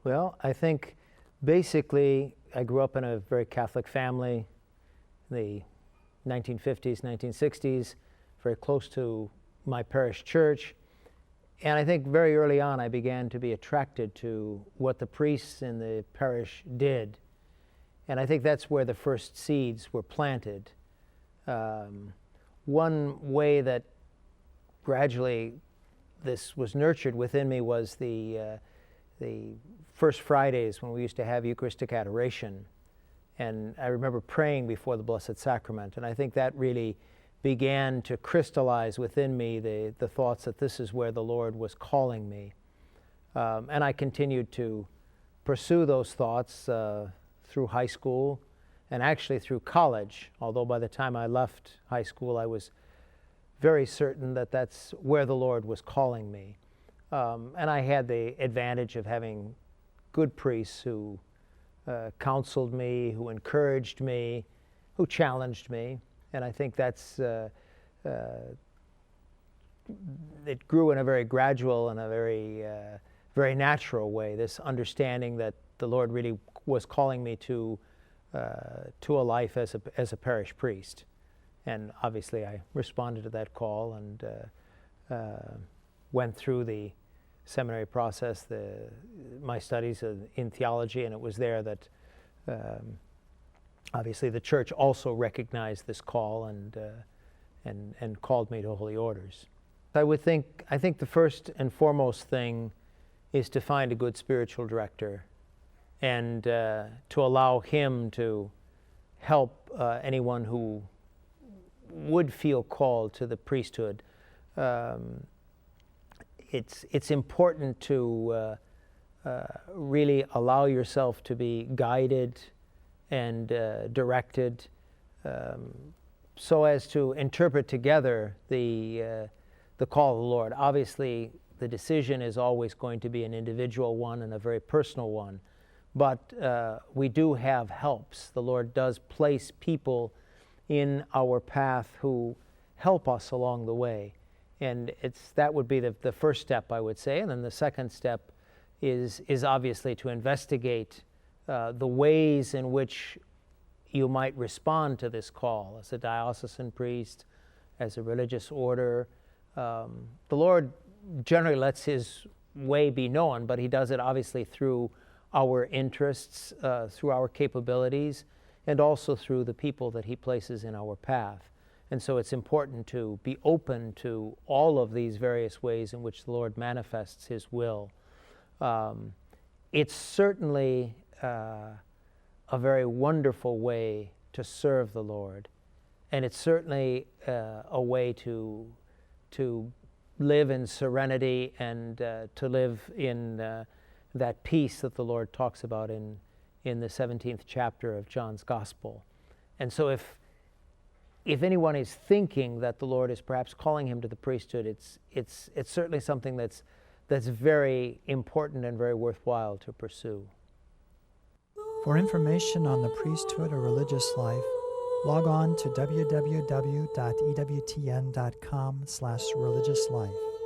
Well, I think basically I grew up in a very Catholic family in the 1950s, 1960s, very close to my parish church. And I think very early on I began to be attracted to what the priests in the parish did. And I think that's where the first seeds were planted. One way that gradually this was nurtured within me was the first Fridays when we used to have Eucharistic adoration. And I remember praying before the Blessed Sacrament, and I think that really began to crystallize within me the thoughts that this is where the Lord was calling me. And I continued to pursue those thoughts through high school and actually through college, although by the time I left high school I was very certain that that's where the Lord was calling me. And I had the advantage of having good priests who counseled me, who encouraged me, who challenged me. And I think that's, it grew in a very gradual and a very natural way, this understanding that the Lord really was calling me to a life as a parish priest. And obviously I responded to that call and went through the seminary process, my studies in theology, and it was there that obviously the church also recognized this call and called me to holy orders. I think the first and foremost thing is to find a good spiritual director and to allow him to help anyone who would feel called to the priesthood. It's important to really allow yourself to be guided and directed so as to interpret together the call of the Lord. Obviously, the decision is always going to be an individual one and a very personal one, but we do have helps. The Lord does place people in our path who help us along the way. And that would be the first step, I would say. And then the second step is obviously to investigate the ways in which you might respond to this call as a diocesan priest, as a religious order. The Lord generally lets his way be known, but he does it obviously through our interests, through our capabilities, and also through the people that he places in our path. And so it's important to be open to all of these various ways in which the Lord manifests his will. It's certainly a very wonderful way to serve the Lord, and it's certainly a way to live in serenity and to live in that peace that the Lord talks about in the 17th chapter of John's Gospel. And so if anyone is thinking that the Lord is perhaps calling him to the priesthood, it's certainly something that's very important and very worthwhile to pursue. For information on the priesthood or religious life, log on to www.ewtn.com/religiouslife.